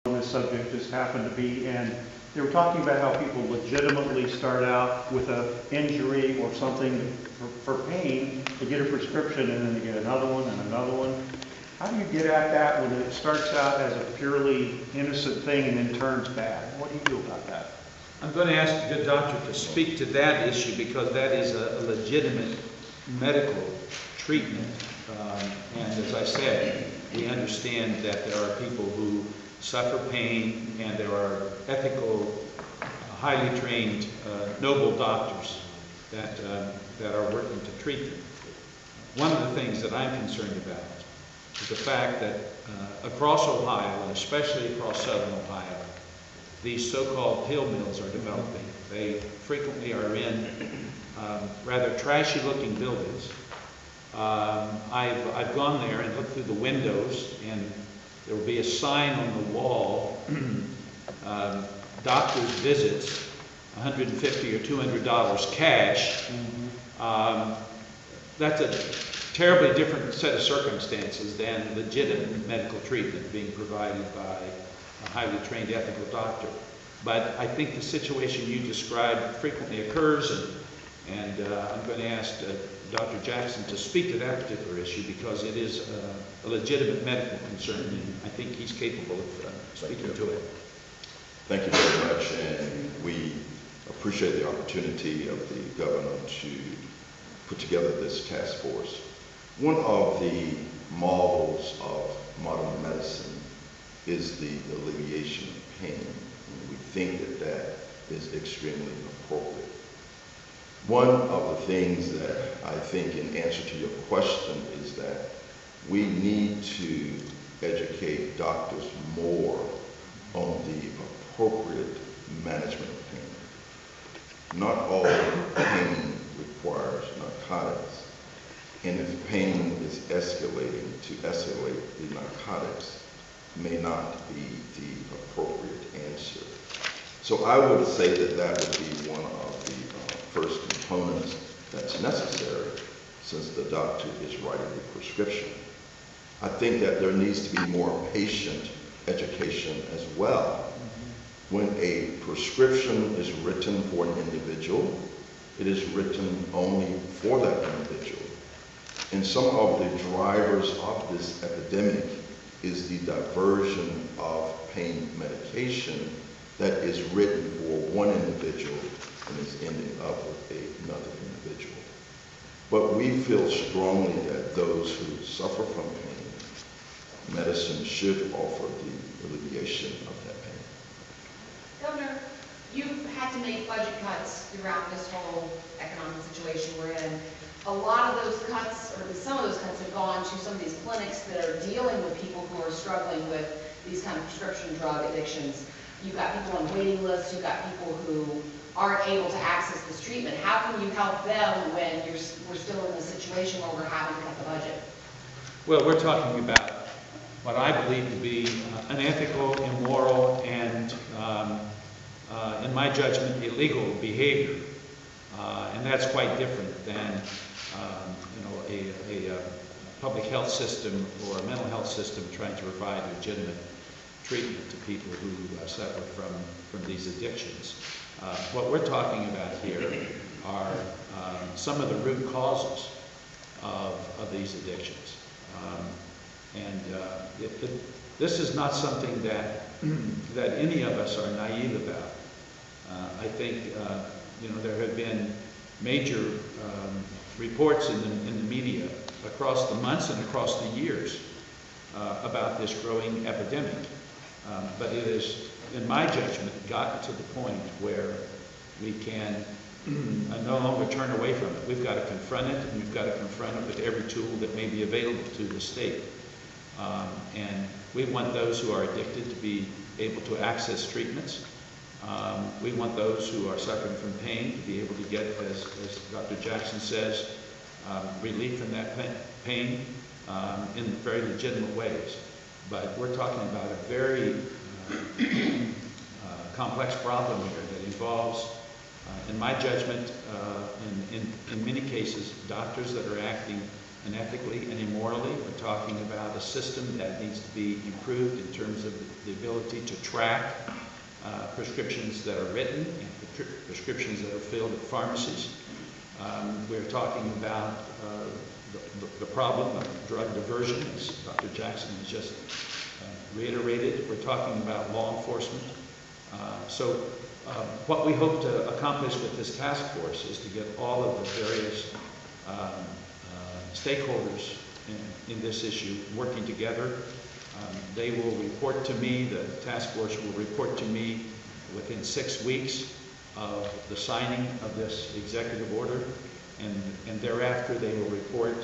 on this subject just happened to be, and they were talking about how people legitimately start out with an injury or something for pain, they get a prescription and then they get another one and another one. How do you get at that when it starts out as a purely innocent thing and then turns bad? What do you do about that? I'm going to ask the good doctor to speak to that issue because that is a legitimate medical treatment. And as I said, we understand that there are people who suffer pain and there are ethical, highly trained, noble doctors that are working to treat them. One of the things that I'm concerned about is the fact that across Ohio, and especially across southern Ohio, these so-called pill mills are developing. They frequently are in rather trashy-looking buildings. I've gone there and looked through the windows, and there will be a sign on the wall, doctor's visits, $150 or $200 cash. That's a terribly different set of circumstances than legitimate medical treatment being provided by a highly trained ethical doctor. But I think the situation you described frequently occurs, and I'm going to ask Dr. Jackson to speak to that particular issue because it is a legitimate medical concern, and I think he's capable of speaking to it. Thank you very much, and we appreciate the opportunity of the governor to put together this task force. One of the marvels of modern medicine is the alleviation of pain. And we think that that is extremely appropriate. One of the things that I think in answer to your question is that we need to educate doctors more on the appropriate management of pain. Not all pain requires narcotics, and if pain is escalating, to escalate the narcotics may not be the appropriate answer. So I would say that that would be one of the first components that's necessary since the doctor is writing the prescription. I think that there needs to be more patient education as well. When a prescription is written for an individual, it is written only for that individual. And some of the drivers of this epidemic is the diversion of pain medication that is written for one individual and is ending up with another individual. But we feel strongly that those who suffer from pain, medicine should offer the alleviation of that pain. Governor, you've had to make budget cuts throughout this whole economic situation we're in. A lot of those cuts, or at least some of those cuts, have gone to some of these clinics that are dealing with people who are struggling with these kind of prescription drug addictions. You've got people on waiting lists, you've got people who aren't able to access this treatment. How can you help them when we're still in a situation where we're having to cut the budget? Well, we're talking about what I believe to be unethical, immoral, and in my judgment, illegal behavior. And that's quite different than a public health system or a mental health system trying to provide legitimate treatment to people who suffer from these addictions. What we're talking about here are some of the root causes of these addictions. This is not something that any of us are naive about. I think there have been major reports in the media across the months and across the years about this growing epidemic. But it has, in my judgment, gotten to the point where we can no longer turn away from it. We've got to confront it, and we've got to confront it with every tool that may be available to the state. And we want those who are addicted to be able to access treatments. We want those who are suffering from pain to be able to get, as Dr. Jackson says, relief from that pain in very legitimate ways. But we're talking about a very complex problem here that involves, in my judgment, in many cases, doctors that are acting and ethically and immorally. We're talking about a system that needs to be improved in terms of the ability to track prescriptions that are written and prescriptions that are filled at pharmacies. We're talking about the problem of drug diversion, as Dr. Jackson has just reiterated. We're talking about law enforcement. What we hope to accomplish with this task force is to get all of the various stakeholders in this issue working together. They will report to me, the task force will report to me within 6 weeks of the signing of this executive order, and thereafter they will report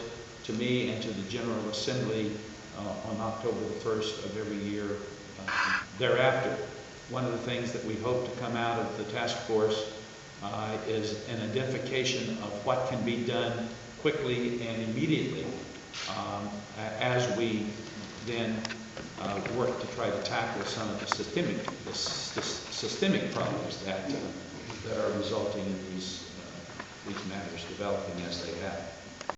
to me and to the General Assembly on October the 1st of every year thereafter. One of the things that we hope to come out of the task force is an identification of what can be done quickly and immediately as we then work to try to tackle some of the systemic problems that are resulting in these matters developing as they have.